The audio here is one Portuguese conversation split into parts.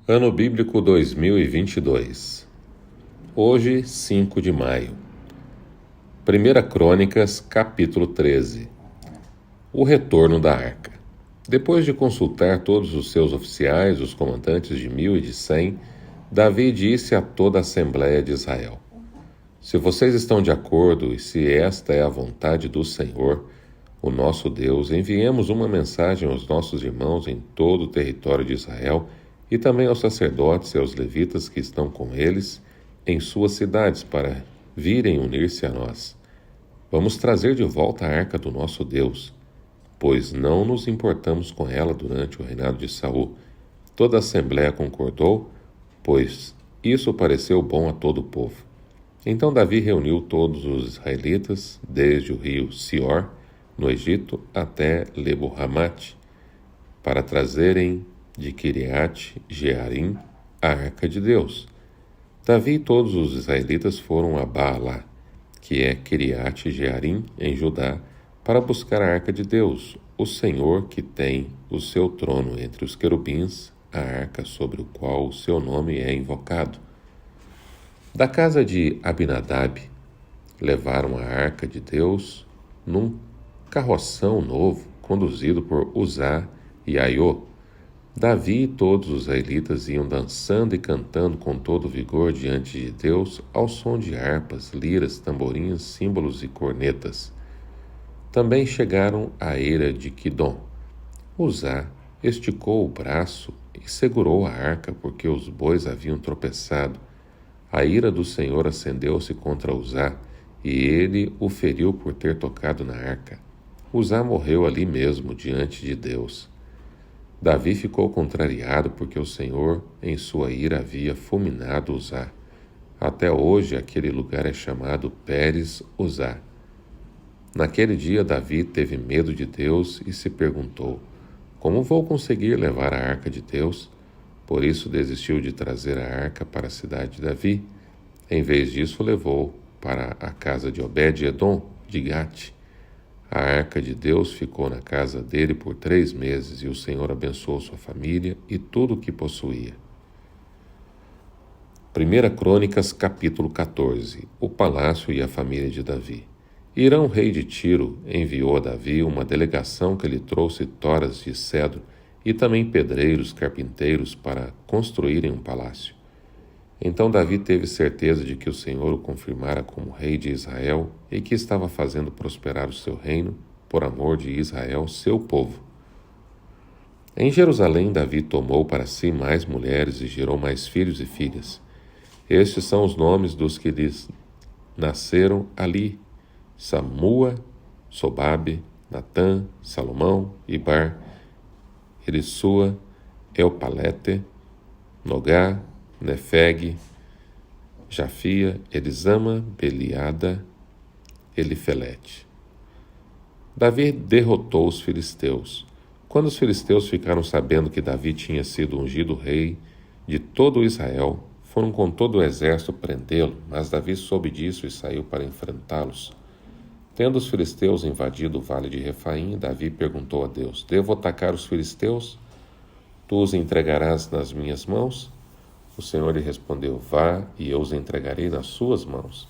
Ano Bíblico 2022. Hoje, 5 de maio. 1 Crônicas, capítulo 13. O retorno da arca. Depois de consultar todos os seus oficiais, os comandantes de 1000 e de 100, Davi disse a toda a Assembleia de Israel: Se vocês estão de acordo e se esta é a vontade do Senhor, o nosso Deus, enviemos uma mensagem aos nossos irmãos em todo o território de Israel e também aos sacerdotes e aos levitas que estão com eles em suas cidades para virem unir-se a nós. Vamos trazer de volta a arca do nosso Deus, pois não nos importamos com ela durante o reinado de Saul. Toda a Assembleia concordou, pois isso pareceu bom a todo o povo. Então Davi reuniu todos os israelitas, desde o rio Sior, no Egito, até Lebo-Hamate, para trazerem de Kiriat Jearim a arca de Deus. Davi e todos os israelitas foram a Baalá, que é Kiriat Jearim, em Judá, para buscar a arca de Deus, o Senhor que tem o seu trono entre os querubins, a arca sobre o qual o seu nome é invocado. Da casa de Abinadab, levaram a arca de Deus num carroção novo, conduzido por Uzá e Aiô. Davi e todos os israelitas iam dançando e cantando com todo vigor diante de Deus, ao som de harpas, liras, tamborins, símbolos e cornetas. Também chegaram à eira de Quidom. Uzá esticou o braço e segurou a arca, porque os bois haviam tropeçado. A ira do Senhor acendeu-se contra Uzá, e ele o feriu por ter tocado na arca. Uzá morreu ali mesmo, diante de Deus. Davi ficou contrariado porque o Senhor, em sua ira, havia fulminado Uzá. Até hoje, aquele lugar é chamado Pérez Uzá. Naquele dia, Davi teve medo de Deus e se perguntou: como vou conseguir levar a arca de Deus? Por isso desistiu de trazer a arca para a cidade de Davi. Em vez disso, levou para a casa de Obed-Edom, de Gate. A arca de Deus ficou na casa dele por 3 meses, e o Senhor abençoou sua família e tudo o que possuía. 1 Crônicas, capítulo 14. O palácio e a família de Davi. Hirão, rei de Tiro, enviou a Davi uma delegação que lhe trouxe toras de cedro e também pedreiros, carpinteiros para construírem um palácio. Então Davi teve certeza de que o Senhor o confirmara como rei de Israel e que estava fazendo prosperar o seu reino por amor de Israel, seu povo. Em Jerusalém, Davi tomou para si mais mulheres e gerou mais filhos e filhas. Estes são os nomes dos que lhes nasceram ali: Samua, Sobabe, Natã, Salomão, Ibar, Elisua, Elpalete, Nogá, Nefeg, Jafia, Elisama, Beliada, Elifelete. Davi derrotou os filisteus. Quando os filisteus ficaram sabendo que Davi tinha sido ungido rei de todo Israel, foram com todo o exército prendê-lo, mas Davi soube disso e saiu para enfrentá-los. Tendo os filisteus invadido o vale de Refaim, Davi perguntou a Deus: devo atacar os filisteus? Tu os entregarás nas minhas mãos? O Senhor lhe respondeu: vá, e eu os entregarei nas suas mãos.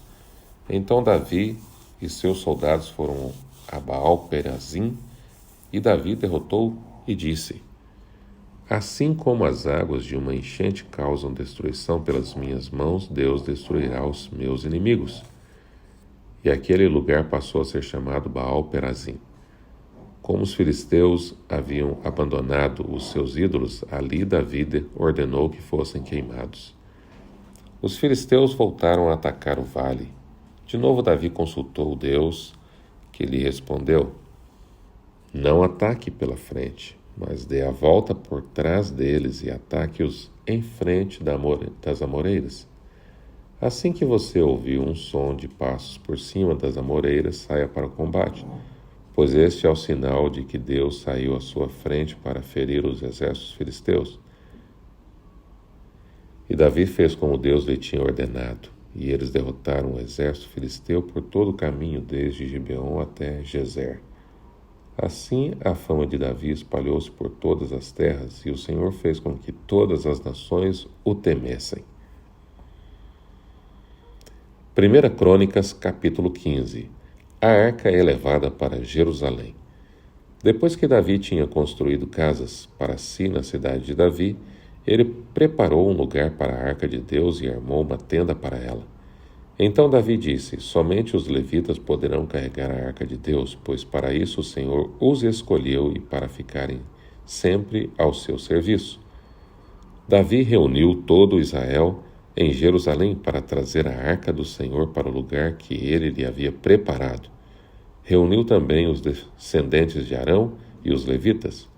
Então Davi e seus soldados foram a Baal-Perazim, e Davi derrotou e disse: assim como as águas de uma enchente causam destruição pelas minhas mãos, Deus destruirá os meus inimigos. E aquele lugar passou a ser chamado Baal-Perazim. Como os filisteus haviam abandonado os seus ídolos, ali Davi ordenou que fossem queimados. Os filisteus voltaram a atacar o vale. De novo Davi consultou Deus, que lhe respondeu: não ataque pela frente, mas dê a volta por trás deles e ataque-os em frente das amoreiras. Assim que você ouvir um som de passos por cima das amoreiras, saia para o combate, pois este é o sinal de que Deus saiu à sua frente para ferir os exércitos filisteus. E Davi fez como Deus lhe tinha ordenado, e eles derrotaram o exército filisteu por todo o caminho, desde Gibeon até Gezer. Assim a fama de Davi espalhou-se por todas as terras, e o Senhor fez com que todas as nações o temessem. 1 Crônicas, capítulo 15. A arca é levada para Jerusalém. Depois que Davi tinha construído casas para si na cidade de Davi, ele preparou um lugar para a arca de Deus e armou uma tenda para ela. Então Davi disse: somente os levitas poderão carregar a arca de Deus, pois para isso o Senhor os escolheu e para ficarem sempre ao seu serviço. Davi reuniu todo Israel em Jerusalém para trazer a arca do Senhor para o lugar que ele lhe havia preparado. Reuniu também os descendentes de Arão e os levitas.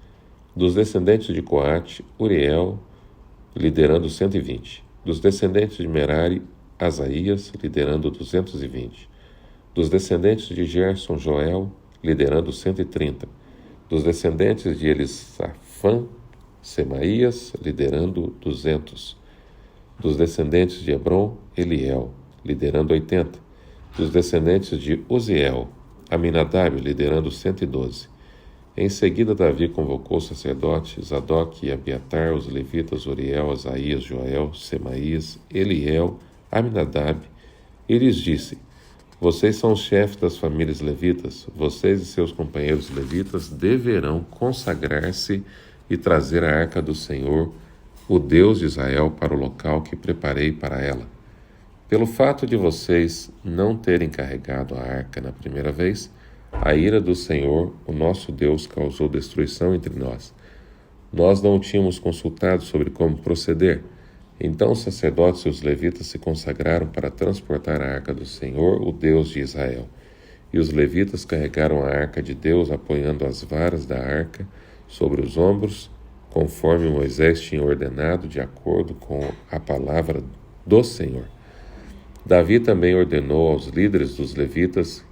Dos descendentes de Coate, Uriel, liderando 120. Dos descendentes de Merari, Asaías, liderando 220. Dos descendentes de Gerson, Joel, liderando 130. Dos descendentes de Elisafã, Semaías, liderando 200. Dos descendentes de Hebron, Eliel, liderando 80. Dos descendentes de Uziel, Aminadab, liderando 112. Em seguida, Davi convocou os sacerdotes Zadok e Abiatar, os levitas Uriel, Asaías, Joel, Semaías, Eliel, Aminadab, e lhes disse: vocês são os chefes das famílias levitas, vocês e seus companheiros levitas deverão consagrar-se e trazer a arca do Senhor, o Deus de Israel, para o local que preparei para ela. Pelo fato de vocês não terem carregado a arca na primeira vez, a ira do Senhor, o nosso Deus, causou destruição entre nós. Nós não o tínhamos consultado sobre como proceder. Então os sacerdotes e os levitas se consagraram para transportar a arca do Senhor, o Deus de Israel. E os levitas carregaram a arca de Deus, apoiando as varas da arca sobre os ombros, conforme Moisés tinha ordenado, de acordo com a palavra do Senhor. Davi também ordenou aos líderes dos levitas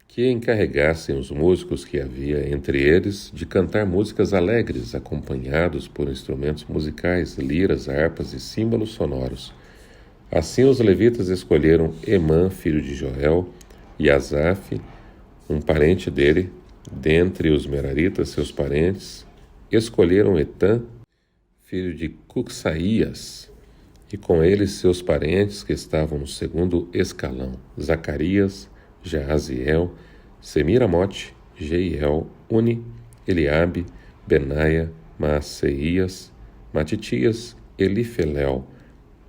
que encarregassem os músicos que havia entre eles de cantar músicas alegres, acompanhados por instrumentos musicais, liras, harpas e símbolos sonoros. Assim os levitas escolheram Emã, filho de Joel, e Asaf, um parente dele, dentre os meraritas, seus parentes, escolheram Etã, filho de Cuxaías, e com ele seus parentes que estavam no segundo escalão, Zacarias, Jaaziel, Semiramote, Jeiel, Uni, Eliabe, Benaia, Maaseias, Matitias, Elifelel,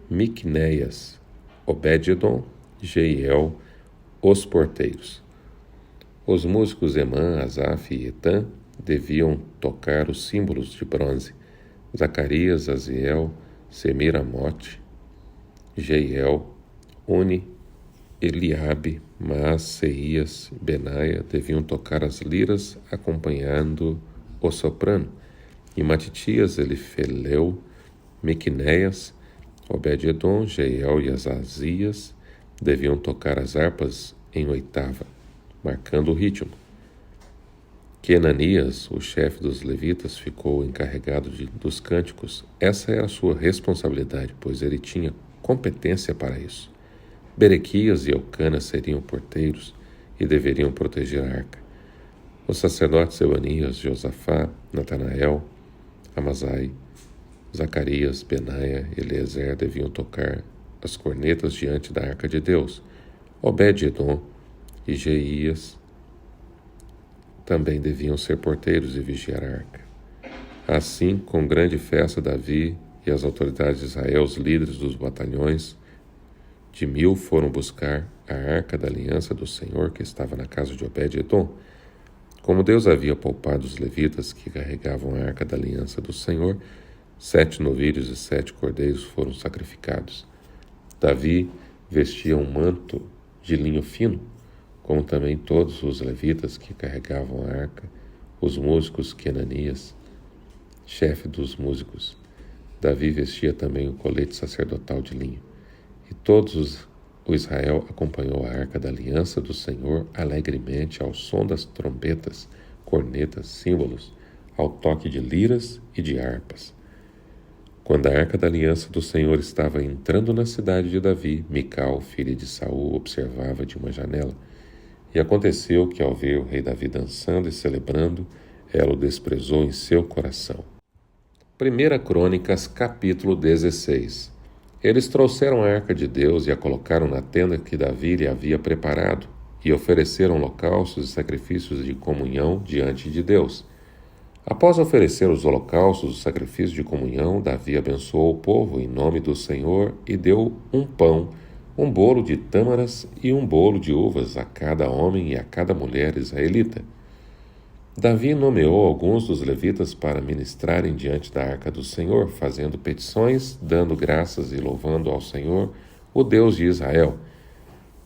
Miqunéias, Obed-edom, Jeiel, os porteiros. Os músicos Emã, Asaf e Etã deviam tocar os símbolos de bronze. Zacarias, Aziel, Semiramote, Jeiel, Uni, Eliabe, Maaseias, Benaia deviam tocar as liras acompanhando o soprano, e Matitias, Elifeleu, Miqunéias, Obed-edom, Jeiel e Azazias deviam tocar as harpas em oitava, marcando o ritmo. Quenanias, o chefe dos levitas, ficou encarregado dos cânticos. Essa era a sua responsabilidade, pois ele tinha competência para isso. Berequias e Elcana seriam porteiros e deveriam proteger a arca. Os sacerdotes Ebanias, Josafá, Natanael, Amazai, Zacarias, Benaia e Eliezer deviam tocar as cornetas diante da arca de Deus. Obed-edom e Jeias também deviam ser porteiros e vigiar a arca. Assim, com grande festa, Davi e as autoridades de Israel, os líderes dos batalhões de 1000, foram buscar a arca da aliança do Senhor que estava na casa de Obed-edom. Como Deus havia poupado os levitas que carregavam a arca da aliança do Senhor, 7 novilhos e 7 cordeiros foram sacrificados. Davi vestia um manto de linho fino, como também todos os levitas que carregavam a arca, os músicos Quenanias, chefe dos músicos. Davi vestia também o colete sacerdotal de linho. E o Israel acompanhou a arca da aliança do Senhor alegremente ao som das trombetas, cornetas, símbolos, ao toque de liras e de harpas. Quando a arca da aliança do Senhor estava entrando na cidade de Davi, Mical, filha de Saul, observava de uma janela. E aconteceu que, ao ver o rei Davi dançando e celebrando, ela o desprezou em seu coração. 1 Crônicas, capítulo 16. Eles trouxeram a arca de Deus e a colocaram na tenda que Davi lhe havia preparado, e ofereceram holocaustos e sacrifícios de comunhão diante de Deus. Após oferecer os holocaustos e os sacrifícios de comunhão, Davi abençoou o povo em nome do Senhor e deu um pão, um bolo de tâmaras e um bolo de uvas a cada homem e a cada mulher israelita. Davi nomeou alguns dos levitas para ministrarem diante da arca do Senhor, fazendo petições, dando graças e louvando ao Senhor, o Deus de Israel.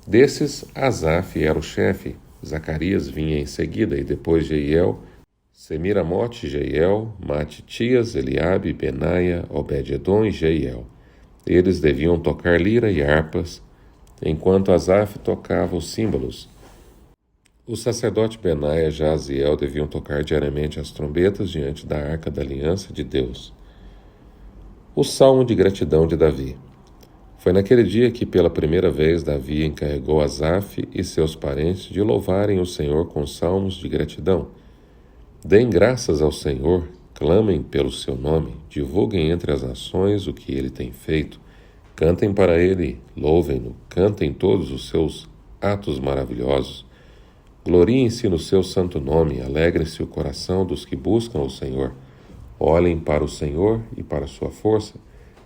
Desses, Asaf era o chefe, Zacarias vinha em seguida, e depois Jeiel, Semiramote, Jeiel, Matitias, Eliabe, Benaia, Obed-edom e Jeiel. Eles deviam tocar lira e harpas, enquanto Asaf tocava os símbolos. O sacerdote Benaia e Jaziel deviam tocar diariamente as trombetas diante da arca da aliança de Deus. O salmo de gratidão de Davi. Foi naquele dia que pela primeira vez Davi encarregou Asaf e seus parentes de louvarem o Senhor com salmos de gratidão. Deem graças ao Senhor, clamem pelo seu nome, divulguem entre as nações o que ele tem feito, cantem para ele, louvem-no, cantem todos os seus atos maravilhosos. Gloriem-se no seu santo nome, alegrem-se o coração dos que buscam o Senhor. Olhem para o Senhor e para a sua força.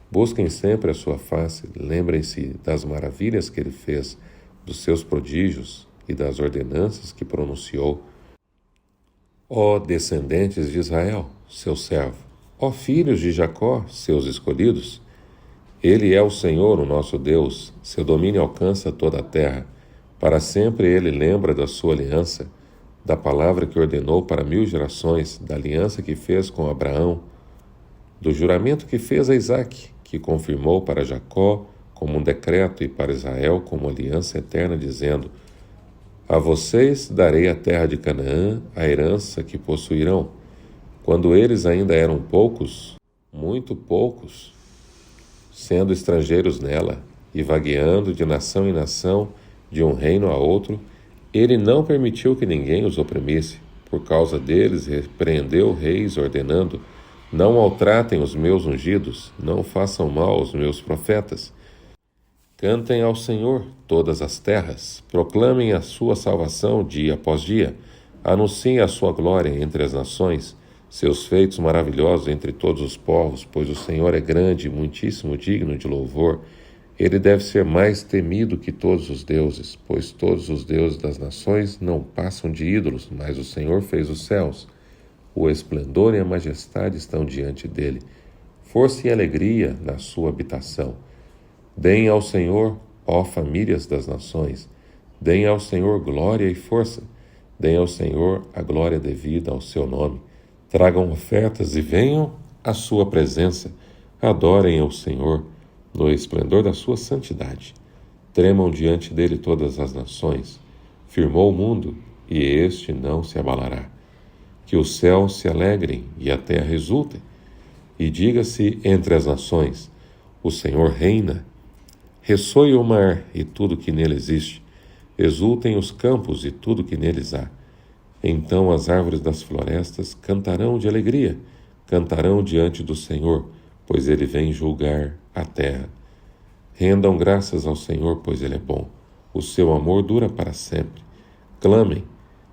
Busquem sempre a sua face, lembrem-se das maravilhas que ele fez, dos seus prodígios e das ordenanças que pronunciou. Ó descendentes de Israel, seu servo, ó filhos de Jacó, seus escolhidos, ele é o Senhor, o nosso Deus, seu domínio alcança toda a terra. Para sempre ele lembra da sua aliança, da palavra que ordenou para 1000 gerações, da aliança que fez com Abraão, do juramento que fez a Isaque, que confirmou para Jacó como um decreto e para Israel como aliança eterna, dizendo: a vocês darei a terra de Canaã, a herança que possuirão. Quando eles ainda eram poucos, muito poucos, sendo estrangeiros nela, e vagueando de nação em nação, de um reino a outro, ele não permitiu que ninguém os oprimisse. Por causa deles, repreendeu reis, ordenando: não maltratem os meus ungidos, não façam mal aos meus profetas. Cantem ao Senhor todas as terras, proclamem a sua salvação dia após dia, anunciem a sua glória entre as nações, seus feitos maravilhosos entre todos os povos, pois o Senhor é grande e muitíssimo digno de louvor. Ele deve ser mais temido que todos os deuses, pois todos os deuses das nações não passam de ídolos, mas o Senhor fez os céus. O esplendor e a majestade estão diante dele. Força e alegria na sua habitação. Deem ao Senhor, ó famílias das nações, deem ao Senhor glória e força. Deem ao Senhor a glória devida ao seu nome. Tragam ofertas e venham à sua presença. Adorem ao Senhor no esplendor da sua santidade. Tremam diante dele todas as nações. Firmou o mundo, e este não se abalará. Que os céus se alegrem e a terra exulte. E diga-se entre as nações: o Senhor reina. Ressoe o mar e tudo que nele existe. Exultem os campos e tudo que neles há. Então as árvores das florestas cantarão de alegria, cantarão diante do Senhor, pois ele vem julgar a terra. Rendam graças ao Senhor, pois ele é bom. O seu amor dura para sempre. Clamem: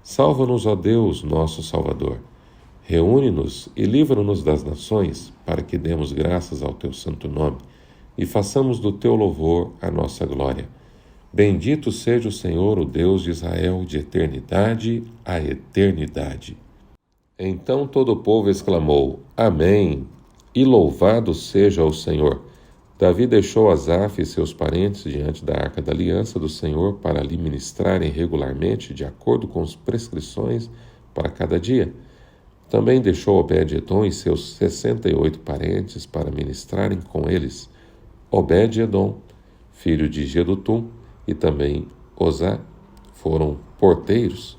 salva-nos, ó Deus, nosso Salvador. Reúne-nos e livra-nos das nações, para que demos graças ao teu santo nome e façamos do teu louvor a nossa glória. Bendito seja o Senhor, o Deus de Israel, de eternidade a eternidade. Então todo o povo exclamou: Amém, e louvado seja o Senhor. Davi deixou Asaf e seus parentes diante da arca da aliança do Senhor para lhe ministrarem regularmente, de acordo com as prescrições para cada dia. Também deixou Obed-edom e seus 68 parentes para ministrarem com eles. Obed-edom, filho de Jedutum, e também Osá, foram porteiros.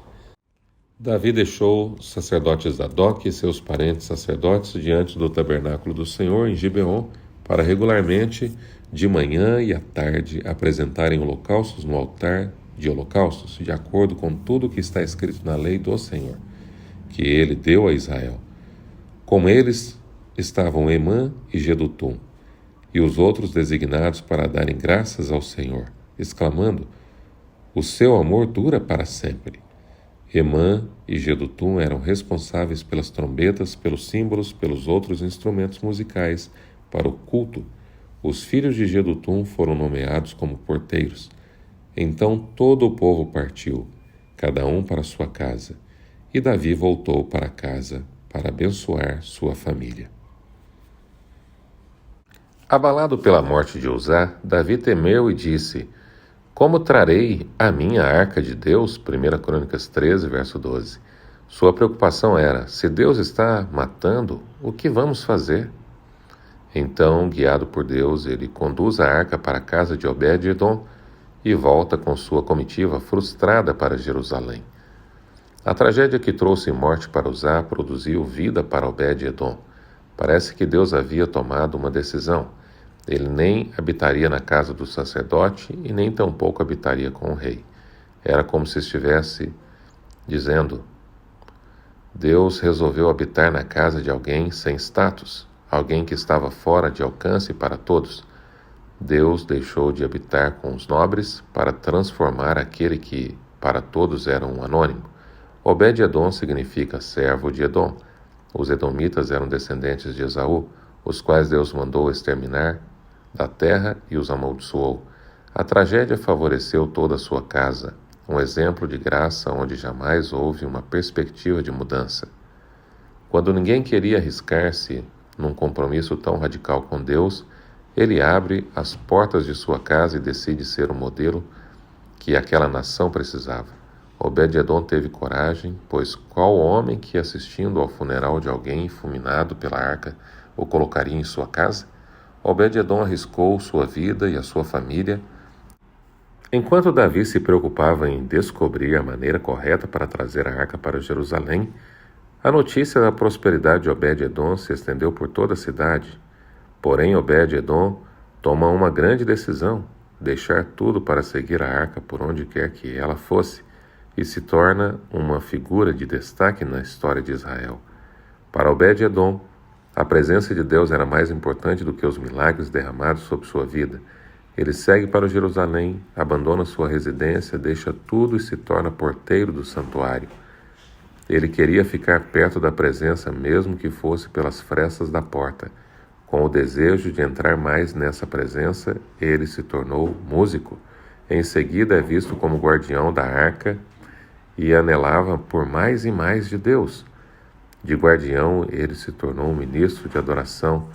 Davi deixou o sacerdote Zadok e seus parentes sacerdotes diante do tabernáculo do Senhor em Gibeon, para regularmente, de manhã e à tarde, apresentarem holocaustos no altar de holocaustos, de acordo com tudo o que está escrito na lei do Senhor, que ele deu a Israel. Com eles estavam Emã e Jedutum, e os outros designados para darem graças ao Senhor, exclamando: o seu amor dura para sempre. Emã e Jedutum eram responsáveis pelas trombetas, pelos símbolos, pelos outros instrumentos musicais para o culto. Os filhos de Jedutum foram nomeados como porteiros. Então todo o povo partiu, cada um para sua casa, e Davi voltou para casa para abençoar sua família. Abalado pela morte de Uzá, Davi temeu e disse: como trarei a minha arca de Deus? 1 Crônicas 13, verso 12. Sua preocupação era: se Deus está matando, o que vamos fazer? Então, guiado por Deus, ele conduz a arca para a casa de Obed-edom e volta com sua comitiva frustrada para Jerusalém. A tragédia que trouxe morte para Uzá produziu vida para Obed-edom. Parece que Deus havia tomado uma decisão. Ele nem habitaria na casa do sacerdote e nem tampouco habitaria com o rei. Era como se estivesse dizendo: Deus resolveu habitar na casa de alguém sem status, alguém que estava fora de alcance para todos. Deus deixou de habitar com os nobres para transformar aquele que para todos era um anônimo. Obed-edom significa servo de Edom. Os edomitas eram descendentes de Esaú, os quais Deus mandou exterminar da terra e os amaldiçoou. A tragédia favoreceu toda a sua casa, um exemplo de graça onde jamais houve uma perspectiva de mudança. Quando ninguém queria arriscar-se num compromisso tão radical com Deus, ele abre as portas de sua casa e decide ser o modelo que aquela nação precisava. Obed-edom teve coragem, pois qual homem que, assistindo ao funeral de alguém fulminado pela arca, o colocaria em sua casa? Obed-edom arriscou sua vida e a sua família. Enquanto Davi se preocupava em descobrir a maneira correta para trazer a arca para Jerusalém, a notícia da prosperidade de Obed-edom se estendeu por toda a cidade. Porém, Obed-edom toma uma grande decisão: deixar tudo para seguir a arca por onde quer que ela fosse, e se torna uma figura de destaque na história de Israel. Para Obed-edom, a presença de Deus era mais importante do que os milagres derramados sobre sua vida. Ele segue para Jerusalém, abandona sua residência, deixa tudo e se torna porteiro do santuário. Ele queria ficar perto da presença, mesmo que fosse pelas frestas da porta. Com o desejo de entrar mais nessa presença, ele se tornou músico. Em seguida é visto como guardião da arca e anelava por mais e mais de Deus. De guardião, ele se tornou um ministro de adoração,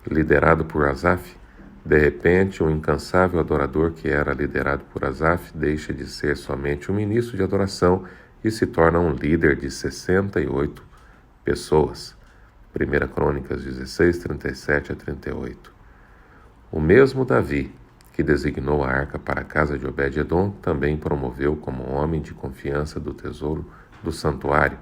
liderado por Asaf. De repente, um incansável adorador que era liderado por Asaf deixa de ser somente um ministro de adoração e se torna um líder de 68 pessoas. 1 Crônicas 16, 37 a 38. O mesmo Davi, que designou a arca para a casa de Obed-edom, também promoveu como homem de confiança do tesouro do santuário.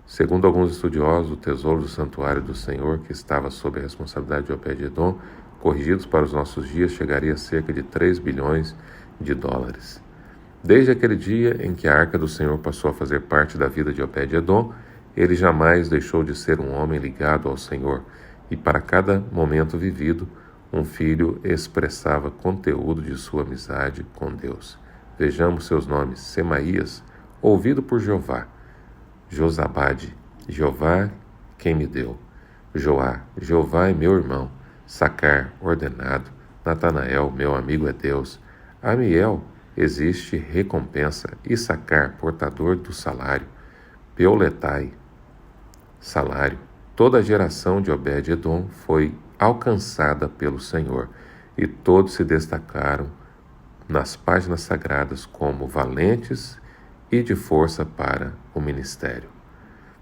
Segundo alguns estudiosos, o tesouro do santuário do Senhor, que estava sob a responsabilidade de Obed-edom, corrigidos para os nossos dias, chegaria a cerca de 3 bilhões de dólares. Desde aquele dia em que a arca do Senhor passou a fazer parte da vida de Obed-edom, ele jamais deixou de ser um homem ligado ao Senhor, e para cada momento vivido, um filho expressava conteúdo de sua amizade com Deus. Vejamos seus nomes: Semaías, ouvido por Jeová; Josabade, Jeová quem me deu; Joá, Jeová é meu irmão; Sacar, ordenado; Natanael, meu amigo é Deus; Amiel, existe recompensa; Issacar, portador do salário; Peuletai, salário. Toda a geração de Obed-edom foi alcançada pelo Senhor, e todos se destacaram nas páginas sagradas como valentes e de força para o ministério.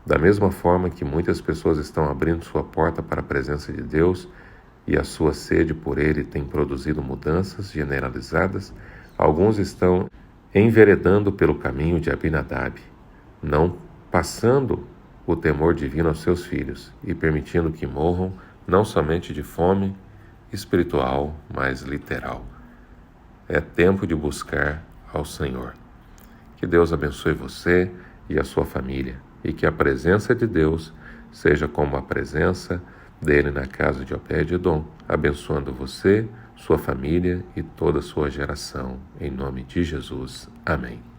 Da mesma forma que muitas pessoas estão abrindo sua porta para a presença de Deus e a sua sede por Ele tem produzido mudanças generalizadas, alguns estão enveredando pelo caminho de Abinadab, não passando o temor divino aos seus filhos e permitindo que morram não somente de fome espiritual, mas literal. É tempo de buscar ao Senhor. Que Deus abençoe você e a sua família, e que a presença de Deus seja como a presença dele na casa de Obed-Edom, abençoando você, sua família e toda a sua geração. Em nome de Jesus. Amém.